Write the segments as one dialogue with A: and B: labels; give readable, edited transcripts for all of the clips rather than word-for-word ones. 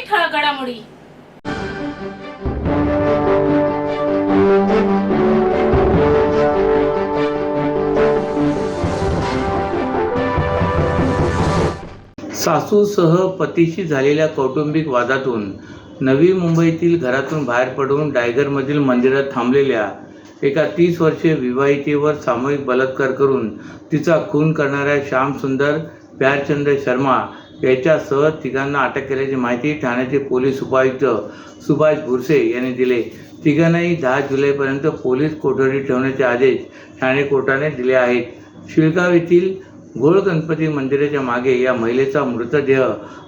A: ठळक घडामोडी.
B: सासूसह पतीशी झालेल्या कौटुंबिक वादातून नवी मुंबईतील घरातून बाहेर पडून डायगरमधील मंदिरात थांबलेल्या एका 30 वर्षीय विवाहितेवर सामूहिक बलात्कार करून तिचा खून करणाऱ्या श्यामसुंदर प्यारचंद शर्मा याच्यासह तिघांना अटक केल्याची माहिती ठाण्याचे पोलीस उपायुक्त सुभाष बुरसे यांनी दिले. तिघांनाही 10 जुलैपर्यंत पोलीस कोठडीत ठेवण्याचे आदेश ठाणे कोर्टाने दिले आहेत. शिळगाव येथील घोळ गणपती मंदिराच्या मागे या महिलेचा मृतदेह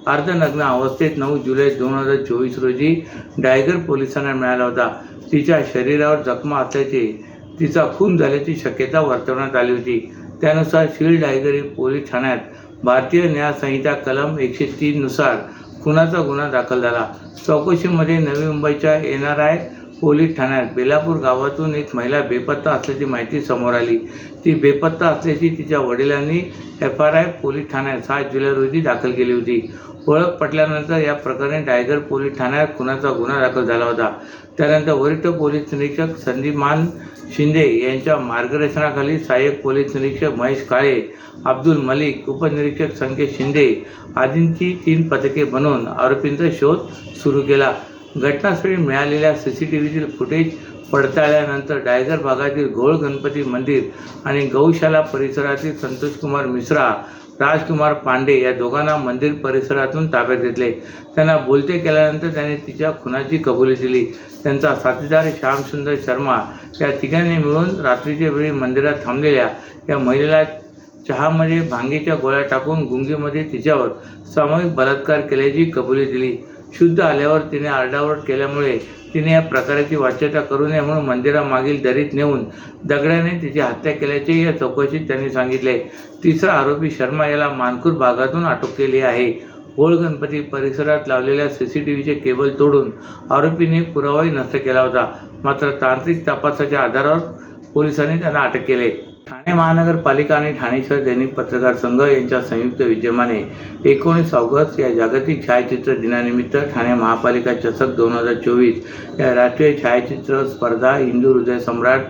B: अर्धनग्न अवस्थेत 9 जुलै 2024 रोजी डायगर पोलिसांना मिळाला होता. तिच्या शरीरावर जखमा असल्याचे, तिचा खून झाल्याची शक्यता वर्तवण्यात आली होती. त्यानुसार शीळ डायगर पोलीस ठाण्यात भारतीय न्याय संहिता कलम 103 नुसार खुनाचा गुन्हा दाखल झाला. चौकशीमध्ये नवी मुंबईच्या NRI पोलीस ठाण्यात बेलापूर गावातून एक महिला बेपत्ता असल्याची माहिती समोर आली. ती बेपत्ता असल्याची तिच्या वडिलांनी FRI पोलीस ठाण्यात 7 जुलै रोजी दाखल केली होती. ओळख पटल्यानंतर या प्रकरणी डायगर पोलीस ठाण्यात खुनाचा गुन्हा दाखल झाला होता. त्यानंतर वरिष्ठ पोलीस निरीक्षक संदीपमान शिंदे यांच्या मार्गदर्शनाखाली सहाय्यक पोलीस निरीक्षक महेश काळे, अब्दुल मलिक, उपनिरीक्षक संकेत शिंदे आदींची 3 पथके बनवून आरोपींचा शोध सुरू केला. घटनास्थळी मिळालेल्या CCTVतील फुटेज पडताळल्यानंतर डायगर भागातील घोळ गणपती मंदिर आणि गौशाला परिसरातील संतोषकुमार मिश्रा, राजकुमार पांडे या दोघांना मंदिर परिसरातून ताब्यात घेतले. त्यांना बोलते केल्यानंतर त्यांनी तिच्या खुनाची कबुली दिली. त्यांचा साथीदार श्यामसुंदर शर्मा या तिघांनी मिळून रात्रीच्या वेळी मंदिरात थांबलेल्या या महिलेला चहामध्ये भांगेच्या गोळ्या टाकून गुंगीमध्ये तिच्यावर सामूहिक बलात्कार केल्याची कबुली दिली. शुद्ध आल्यावर तिने आरडाओरड केल्यामुळे तिने या प्रकाराची वाच्यता करू नये म्हणून मंदिरामागील दरीत नेऊन दगडाने तिची हत्या केल्याचे या चौकशीत त्यांनी सांगितले. तिसरा आरोपी शर्मा याला मानखुर्द भागातून अटक केली आहे. घोळ गणपती परिसरात लावलेल्या CCTVचे केबल तोडून आरोपींनी पुरावाही नष्ट केला होता. मात्र तांत्रिक तपासाच्या आधारावर पोलिसांनी त्यांना अटक केले. ठाणे महानगरपालिका आणि ठाणे शहर दैनिक पत्रकार संघ यांच्या संयुक्त विद्यमाने 19 ऑगस्ट या जागतिक छायाचित्र दिनानिमित्त ठाणे महापालिका चषक 2024 या राष्ट्रीय छायाचित्र स्पर्धा हिंदू हृदय सम्राट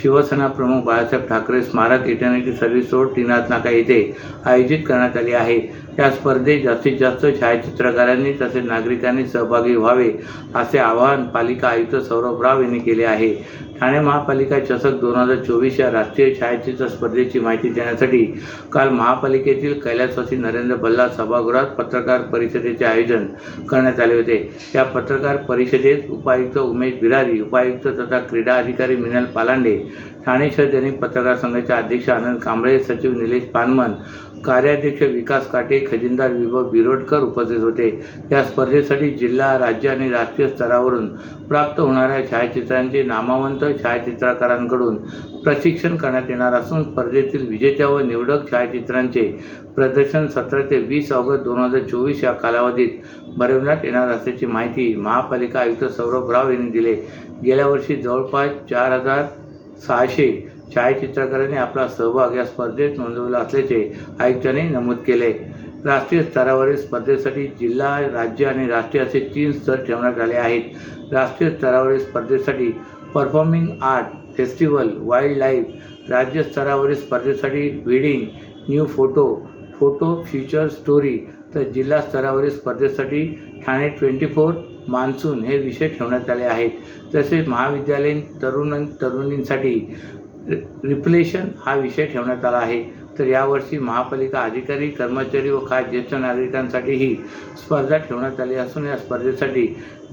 B: शिवसेना प्रमुख बाळासाहेब ठाकरे स्मारक इटर्निटी सर्व्हिस रोड टीनाथ नाका येथे आयोजित करण्यात आली आहे. या स्पर्धेत जास्तीत जास्त छायाचित्रकारांनी तसेच नागरिकांनी सहभागी व्हावे असे आवाहन पालिका आयुक्त सौरभ राव यांनी केले आहे. ठाणे महापालिका चषक 2024 या राष्ट्रीय छायाचित्र स्पर्धेची माहिती देण्यासाठी काल महापालिकेतील कैलासवासी नरेंद्र भल्ला सभागृहात पत्रकार परिषदेचे आयोजन करण्यात आले होते. या पत्रकार परिषदेत उपायुक्त उमेश बिरारी, उपायुक्त तथा क्रीडा अधिकारी मिनल पालांडे, ठाणे शहर दैनिक पत्रकार संघाचे अध्यक्ष आनंद कांबळे, सचिव निलेश पानमन, कार्याध्यक्ष विकास काटे, खजिनदार विभव बिरोडकर उपस्थित होते. या स्पर्धेसाठी जिल्हा, राज्य आणि राष्ट्रीय स्तरावरून प्राप्त होणाऱ्या छायाचित्रांचे नामवंत छायाचित्रकारांकडून प्रशिक्षण करण्यात येणार असून स्पर्धेतील विजेत्या व निवडक छायाचित्रांचे प्रदर्शन 17 ते 20 ऑगस्ट 2024 या कालावधीत भरवण्यात येणार असल्याची माहिती महापालिका आयुक्त सौरभ राव यांनी दिली. गेल्या वर्षी जवळपास 4600 छायाचित्रकारांनी आपला सहभाग या स्पर्धेत नोंदवला असल्याचे आयुक्तांनी नमूद केले. राष्ट्रीय स्तरावरील स्पर्धेसाठी जिल्हा, राज्य आणि राष्ट्रीय असे 3 स्तर ठेवण्यात आले आहेत. राष्ट्रीय स्तरावरील स्पर्धेसाठी performing art festival, wild life, राज्य स्तरावरील स्पर्धेसाठी wedding, new photo future story, तर जिल्हा स्तरावरील स्पर्धेसाठी ठाणे 24 मान्सून हे विषय ठेवण्यात आले आहेत. तसेच महाविद्यालयीन तरुणींसाठी रिफ्लेशन हा विषय ठेवण्यात आला आहे. तर यावर्षी महापालिका अधिकारी, कर्मचारी व खास ज्येष्ठ नागरिकांसाठी ही स्पर्धा ठेवण्यात आली असून या स्पर्धेसाठी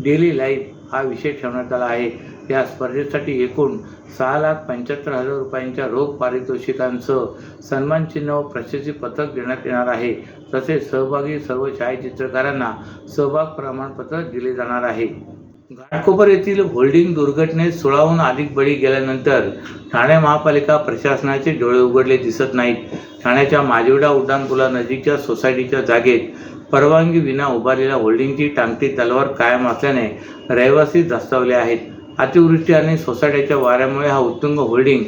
B: डेली लाईफ हा विषय ठेवण्यात आला आहे. या स्पर्धेसाठी एकूण 6,75,000 रुपयांच्या रोख पारितोषिकांसह सन्मानचिन्ह व प्रशस्ती पत्रक देण्यात येणार आहे. तसेच सहभागी सर्व छायाचित्रकारांना सहभाग प्रमाणपत्र दिले जाणार आहे. घाटकोपर येथील होल्डिंग दुर्घटनेत 16हून अधिक बळी गेल्यानंतर ठाणे महापालिका प्रशासनाचे डोळे उघडले दिसत नाहीत. ठाण्याच्या माजिवडा उड्डाणपुलानजीकच्या सोसायटीच्या जागेत परवानगी विना उभारलेल्या होल्डिंगची टांगती तलवार कायम असल्याने रहिवासी धास्तावले आहेत. अतिवृष्टी आणि सोसायटीच्या वाऱ्यामुळे हा उत्तुंग होल्डिंग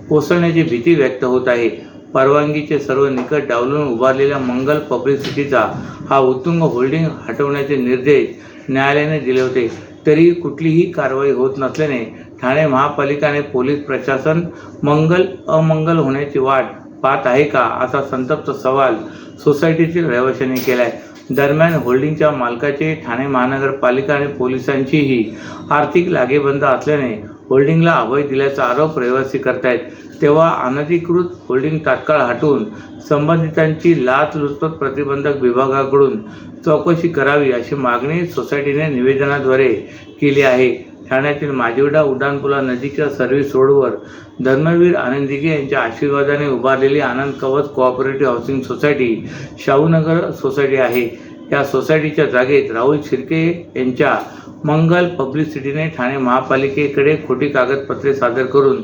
B: कोसळण्याची भीती व्यक्त होत आहे. परवानगीचे सर्व निकष डावलून उभारलेल्या मंगल पब्लिसिटीचा हा उत्तुंग होल्डिंग हटवण्याचे निर्देश न्यायालयाने दिले होते, तरी कुठलीही कारवाई होत नसल्याने ठाणे महापालिका आणि पोलीस प्रशासन मंगल अमंगल होण्याची वाट पाहत आहे का, असा संतप्त सवाल सोसायटीतील रहिवाशांनी केला आहे. दरम्यान होल्डिंगच्या मालकाचे ठाणे महानगरपालिका आणि पोलिसांचीही आर्थिक लागेबंद असल्याने होल्डिंगला अभय दिल्याचा आरोप रहिवासी करतायत. तेव्हा अनधिकृत होल्डिंग तात्काळ हटवून संबंधितांची लाचलुचपत प्रतिबंधक विभागाकडून चौकशी करावी अशी मागणी सोसायटीने निवेदनाद्वारे केली आहे. ठाण्यातील माजिवडा उड्डाणपुलानजीकच्या सर्व्हिस रोडवर धर्मवीर आनंदिगे यांच्या आशीर्वादाने उभारलेली आनंद कवच cooperative housing society Shahunagar society आहे. या सोसायटीच्या जागेत राहुल शिर्के यांच्या मंगल पब्लिसिटीने ठाणे महापालिकेकडे खोटी कागदपत्रे सादर करून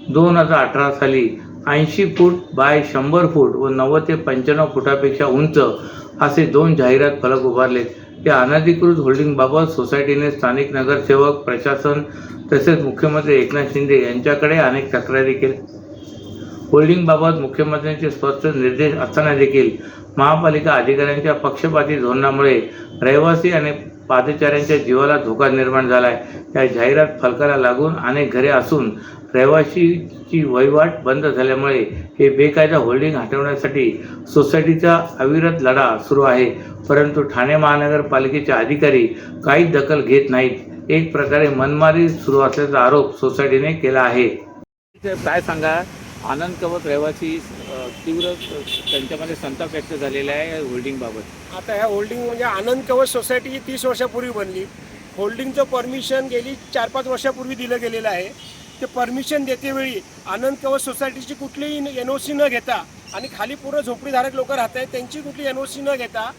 B: 2018 साली 80 फूट बाय 100 फूट व 90 ते 95 फुटापेक्षा उंच असे 2 जाहिरात फलक उभारलेत. या अनधिकृत होल्डिंगबाबत सोसायटीने स्थानिक नगरसेवक, प्रशासन तसेच मुख्यमंत्री एकनाथ शिंदे यांच्याकडे अनेक तक्रारी केल्या. होल्डिंगबाबत मुख्यमंत्र्यांचे स्पष्ट निर्देश असताना देखील महापालिका अधिकाऱ्यांच्या पक्षपाती धोरणामुळे रहिवासी आणि पादचाऱ्यांच्या जीवाला धोका निर्माण झाला आहे. या जाहिरात फलकाला लागून अनेक घरे असून रहिवाशीची वहिवाट बंद झाल्यामुळे हे बेकायदा होल्डिंग हटवण्यासाठी सोसायटीचा अविरत लढा सुरू आहे. परंतु ठाणे महानगरपालिकेचे अधिकारी काहीच दखल घेत नाहीत. एक प्रकारे मनमारी सुरू असल्याचा आरोप सोसायटीने केला आहे. काय सांगा, आनंद कवच रहिवासी तीव्र त्यांच्यामध्ये संताप व्यक्त झालेला आहे होल्डिंगबाबत.
A: आता ह्या होल्डिंग म्हणजे आनंद कवच सोसायटी ही 30 वर्षापूर्वी बनली. होल्डिंगचं परमिशन गेली 4-5 वर्षापूर्वी दिलं गेलेलं आहे. ते परमिशन देतेवेळी आनंद कवच सोसायटीची कुठलीही NOC न घेता आणि खाली पूर्ण झोपडीधारक लोक राहत आहेत त्यांची कुठली NOC न घेता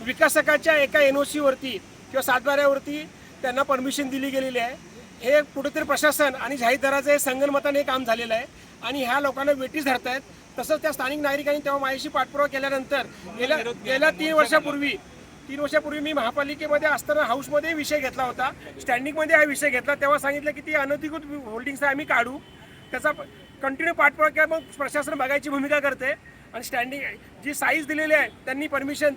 A: विकासकाच्या एका NOCवरती किंवा सातबाऱ्यावरती त्यांना परमिशन दिली गेलेली आहे. हे कुठेतरी प्रशासन आणि जाहीरदाराचं हे संगनमताने काम झालेलं आहे आणि ह्या लोकांना वेटीस धरत आहेत. तसंच त्या स्थानिक नागरिकांनी तेव्हा माझ्याशी पाठपुरावा केल्यानंतर गेल्या 3 वर्षापूर्वी मी महापालिकेमध्ये असताना हाऊसमध्ये विषय घेतला होता, स्टँडिंगमध्ये हा विषय घेतला. तेव्हा सांगितलं की ती अनधिकृत होल्डिंग्स आम्ही काढू. त्याचा कंटिन्यू पाठपुरावा केला. मग प्रशासन बघायची भूमिका करते आणि स्टँडिंग जी साईज दिलेली आहे त्यांनी परमिशन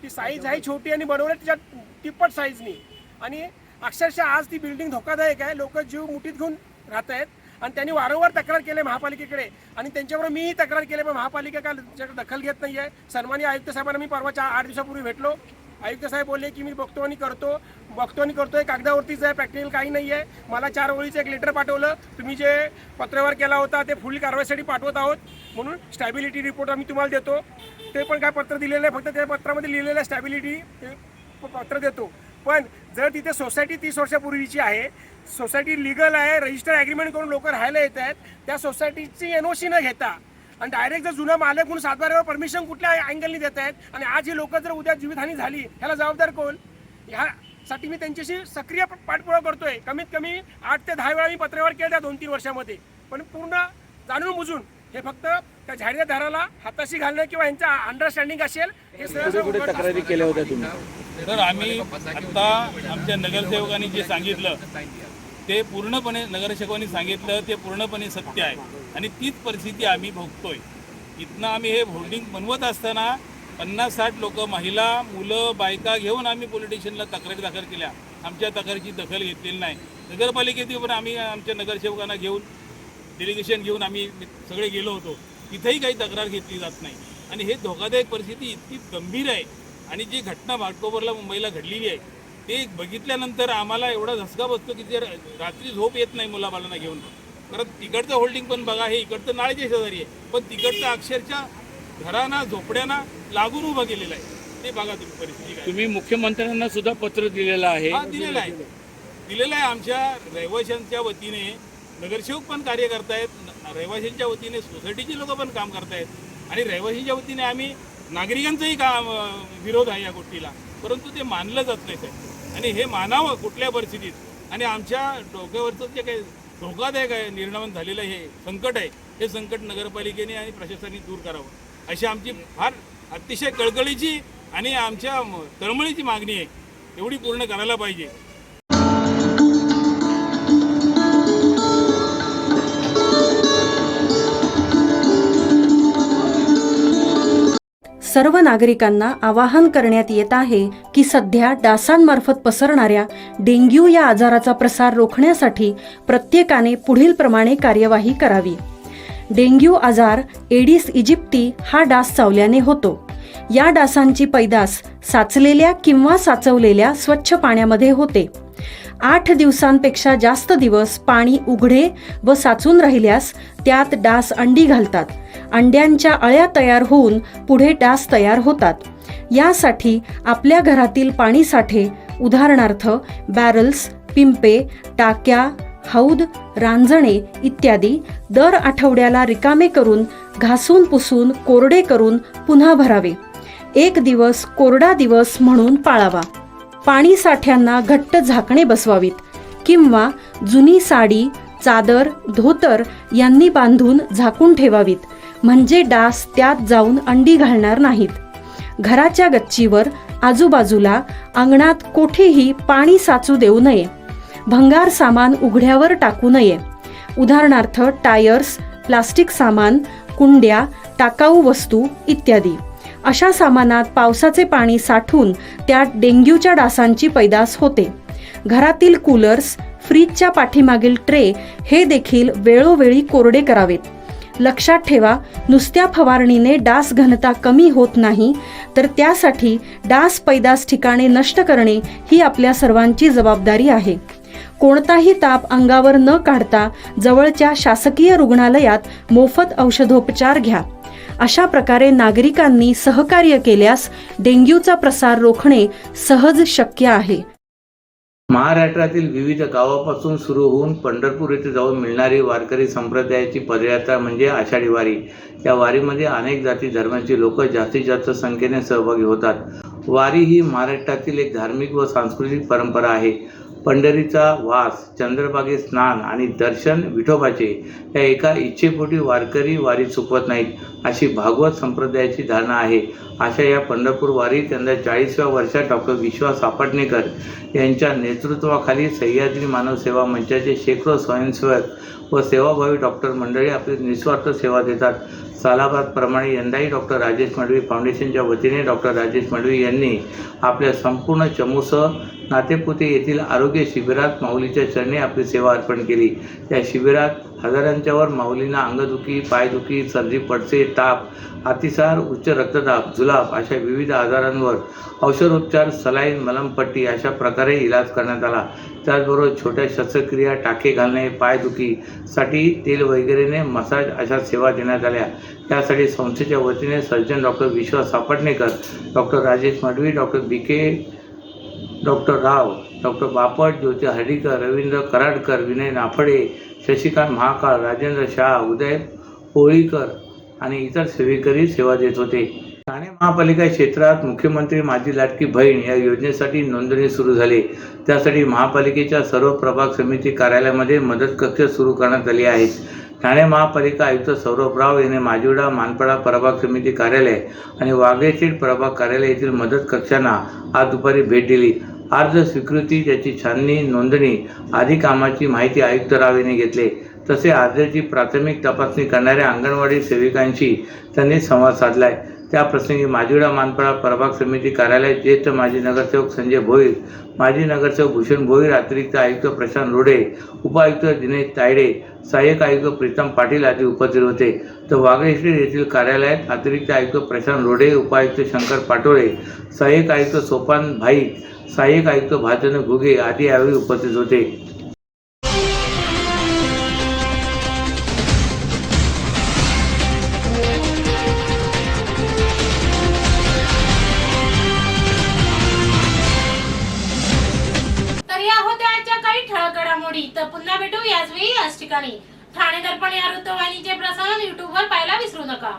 A: ती साईज आहे छोटी आणि बनवलं त्याच्या तिप्पट साईजनी. आणि अक्षरशः आज ती बिल्डिंग धोकादायक आहे. लोक जीव मुठीत घेऊन राहत आहेत आणि त्यांनी वारंवार तक्रार केली महापालिकेकडे आणि त्यांच्याबरोबर मीही तक्रार केली, पण महापालिका का त्याच्याकडे दखल घेत नाही आहे. सन्माननीय आयुक्त साहेबांना मी परवा 8 दिवसापूर्वी भेटलो. आयुक्त साहेब बोलले की मी बघतो आणि करतोय, कागदावरतीच आहे, प्रॅक्टिकल काही नाही आहे. मला 4 ओळीचं एक लेटर पाठवलं, तुम्ही जे पत्रव्यवहार केला होता ते फुल कारवाईसाठी पाठवत आहोत म्हणून स्टॅबिलिटी रिपोर्ट आम्ही तुम्हाला देतो. ते पण काय पत्र दिलेलं आहे, फक्त त्या पत्रामध्ये लिहिलेलं स्टॅबिलिटी पत्र देतो. पण जर तिथे सोसायटी 30 वर्षापूर्वीची आहे, सोसायटी लिगल आहे, रजिस्टर ॲग्रीमेंट करून लोक राहायला येत आहेत, त्या सोसायटीची NOC न घेता आणि डायरेक्ट जर जुना मालक म्हणून सातबाऱ्यावर परमिशन कुठल्या अँगलनी देत आहेत आणि आज ही लोक जर उद्या जीवितहानी झाली ह्याला जबाबदार कोण? ह्यासाठी मी त्यांच्याशी सक्रिय पाठपुरावा करतोय. कमीत कमी 8 ते 10 वेळा मी पत्रव्यवहार केला त्या 2-3 वर्षामध्ये. पण पूर्ण जाणून बुजून हे फक्त त्या जाहिरातदाराला हाताशी घालणं किंवा यांचा अंडरस्टँडिंग असेल हे सगळं
B: तक्रारी केल्या होत्या तुम्ही?
C: तर आम्ही आत्ता आमच्या नगरसेवकांनी जे सांगितलं ते पूर्णपणे नगरसेवकांनी सांगितलं ते पूर्णपणे सत्य आहे आणि तीच परिस्थिती आम्ही भोगतोय. इथनं आम्ही हे होल्डिंग बनवत असताना 50-60 लोक, महिला, मुलं, बायका घेऊन आम्ही पोलीस स्टेशनला तक्रारी दाखल केल्या. आमच्या तक्रारीची दखल घेतलेली नाही. नगरपालिकेत पण आम्ही आमच्या नगरसेवकांना घेऊन डेलिगेशन घेऊन आम्ही सगळे गेलो होतो. तिथेही काही तक्रार घेतली जात नाही आणि हे धोकादायक परिस्थिती इतकी गंभीर आहे. आणि जी घटना ऑक्टोबरला मुंबईला घडलेली आहे ते बघितल्यानंतर आम्हाला एवढा धसका बसतो की ते रात्री झोप येत नाही मुलाबाळांना घेऊन. कारण तिकडचं होल्डिंग पण बघा, हे इकडचं नाळेच्या शेजारी आहे, पण तिकडचं अक्षरशः घरांना झोपड्यांना लागून उभं केलेलं आहे. ते बघा तुम्ही परिस्थिती काय.
B: तुम्ही मुख्यमंत्र्यांना सुद्धा पत्र दिलेलं आहे?
C: दिलेलं आहे. आमच्या रहिवाशांच्या वतीने नगरसेवक पण कार्य करतायत, रहिवाशांच्या वतीने सोसायटीचे लोक पण काम करतायत आणि रहिवाशांच्या वतीने आम्ही नागरिकांचाही विरोध आहे या गोष्टीला, परंतु ते मानलं जात नाही साहेब. आणि हे मानावं कुठल्या परिस्थितीत. आणि आमच्या डोक्यावरचं जे काही धोकादायक आहे निर्माण झालेलं हे संकट आहे, हे संकट नगरपालिकेने आणि प्रशासनाने दूर करावं अशी आमची फार अतिशय कळकळीची आणि आमच्या तळमळीची मागणी आहे. एवढी पूर्ण करायला पाहिजे.
D: सर्व नागरिकांना आवाहन करण्यात येत आहे की सध्या डासांमार्फत पसरणाऱ्या डेंग्यू या आजाराचा प्रसार रोखण्यासाठी प्रत्येकाने पुढीलप्रमाणे कार्यवाही करावी. डेंग्यू आजार एडिस इजिप्ती हा डास चावल्याने होतो. या डासांची पैदास साचलेल्या किंवा साचवलेल्या स्वच्छ पाण्यामध्ये होते. 8 दिवसांपेक्षा जास्त दिवस पाणी उघडे व साचून राहिल्यास त्यात डास अंडी घालतात. अंड्यांच्या अळ्या तयार होऊन पुढे डास तयार होतात. यासाठी आपल्या घरातील पाणी साठे उदाहरणार्थ बॅरल्स, पिंपे, टाक्या, हौद, रांजणे इत्यादी दर आठवड्याला रिकामे करून घासून पुसून कोरडे करून पुन्हा भरावे. 1 दिवस कोरडा दिवस म्हणून पाळावा. पाणी साठ्यांना घट्ट झाकणे बसवावीत किंवा जुनी साडी, चादर, धोतर यांनी बांधून झाकून ठेवावीत, म्हणजे डास त्यात जाऊन अंडी घालणार नाहीत. घराच्या गच्चीवर, आजूबाजूला, अंगणात कोठेही पाणी साचू देऊ नये. भंगार सामान उघड्यावर टाकू नये. उदाहरणार्थ टायर्स, प्लास्टिक सामान, कुंड्या, टाकाऊ वस्तू इत्यादी. अशा सामानात पावसाचे पाणी साठून त्यात डेंग्यूच्या डासांची पैदास होते. घरातील कूलर्स, फ्रीजच्या पाठीमागील ट्रे हे देखील वेळोवेळी कोरडे करावेत. लक्षात ठेवा, नुसत्या फवारणीने डास घनता कमी होत नाही, तर त्यासाठी डास पैदास ठिकाणे नष्ट करणे ही आपल्या सर्वांची जबाबदारी आहे. कोणताही ताप अंगावर न काढता जवळच्या शासकीय रुग्णालयात मोफत औषधोपचार घ्या. अशा प्रकारे नागरिकांनी सहकार्य केल्यास डेंग्यूचा प्रसार रोखणे सहज शक्य आहे.
B: महाराष्ट्रातील विविध गावापासून सुरू होऊन पंढरपूर येथे जाऊन मिळणारी वारकरी संप्रदायाची पदयात्रा म्हणजे आषाढी वारी. या वारीमध्ये अनेक जाती धर्मांची लोक जास्तीत जास्त संख्येने सहभागी होतात. वारी ही महाराष्ट्रातील एक धार्मिक व सांस्कृतिक परंपरा आहे. पंढरीचा वास, चंद्रभागे स्नान आणि दर्शन विठोबाचे या एका इच्छेपोटी वारकरी वारी चुकवत नाहीत, अशी भागवत संप्रदायाची धारणा आहे. अशा या पंढरपूर वारीत यंदा 40व्या वर्षात डॉक्टर विश्वास सापटणेकर यांच्या नेतृत्वाखाली सह्याद्री मानव सेवा मंचाचे शेकडो स्वयंसेवक व सेवाभावी डॉक्टर मंडळी आपली निस्वार्थ सेवा देतात. सालाबादप्रमाणे यंदाही डॉक्टर राजेश मडवी फाउंडेशनच्या वतीने डॉक्टर राजेश मडवी यांनी आपल्या संपूर्ण चमूसह नातेपुते येथील आरोग्य शिबिरात माऊलीच्या चरणी आपली सेवा अर्पण केली. या शिबिरात हजारांच्या वर माऊलींना अंगदुखी, पायदुखी, सर्दी, पडसे, ताप, अतिसार, उच्च रक्तदाब, जुलाब अशा विविध आजारांवर औषधोपचार, सलाईन, मलमपट्टी अशा प्रकारे इलाज करण्यात आला. त्याचबरोबर छोट्या शस्त्रक्रिया, टाके घालणे, पायदुखीसाठी तेल वगैरेने मसाज अशा सेवा देण्यात आल्या. त्यासाठी संस्थेच्या वतीने surgeon doctor Vishwas Sapatnekar, doctor Rajesh Madvi, doctor BK, doctor Rao, doctor Bapat, Jyoti Hardikar, Ravindra Karadkar, Vinay Naphade, Shashikant Mahakal, Rajendra Shah, Uday Polikar आणि इतर सेवेकरी सेवा देत होते. ठाणे महापालिका क्षेत्रात मुख्यमंत्री माझी लाडकी बहीण या योजनेसाठी नोंदणी सुरू झाली. त्यासाठी महापालिकेच्या सर्व प्रभाग समिती कार्यालयामध्ये मदत कक्ष सुरू करण्यात आली आहेत. ठाणे महापालिका आयुक्त सौरभ राव यांनी माजिवडा, मानपाडा प्रभाग समिती कार्यालय आणि वाघेचेड प्रभाग कार्यालय येथील मदत कक्षांना आज दुपारी भेट दिली. अर्ज स्वीकृती, त्याची छाननी, नोंदणी आदी कामाची माहिती आयुक्त राव यांनी घेतली. तसे अर्जाची प्राथमिक तपासणी करणाऱ्या अंगणवाडी सेविकांशी त्यांनी संवाद साधलाय. त्याप्रसंगी माजिवडा, मानपाडा प्रभाग समिती कार्यालयात ज्येष्ठ माजी नगरसेवक संजय भोईर, माजी नगरसेवक भूषण भोईर, अतिरिक्त आयुक्त प्रशांत रोडे, उपायुक्त दिनेश तायडे, सहाय्यक आयुक्त प्रीतम पाटील आदी उपस्थित होते. तर वाघेश्वरी येथील कार्यालयात अतिरिक्त आयुक्त प्रशांत रोडे, उपायुक्त शंकर पाटोळे, सहाय्यक आयुक्त सोपान भाईक, सहाय्यक आयुक्त भाजन घुगे आदी यावेळी उपस्थित होते.
E: तर पुन्हा भेटू याच वेळी याच ठिकाणी. ठाणे दर्पण या वृत्तवाहिनीचे प्रसारण YouTube वर पाहायला विसरू नका.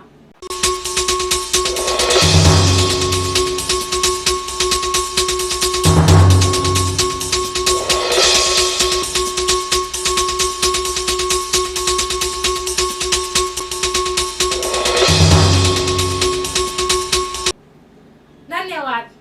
E: धन्यवाद.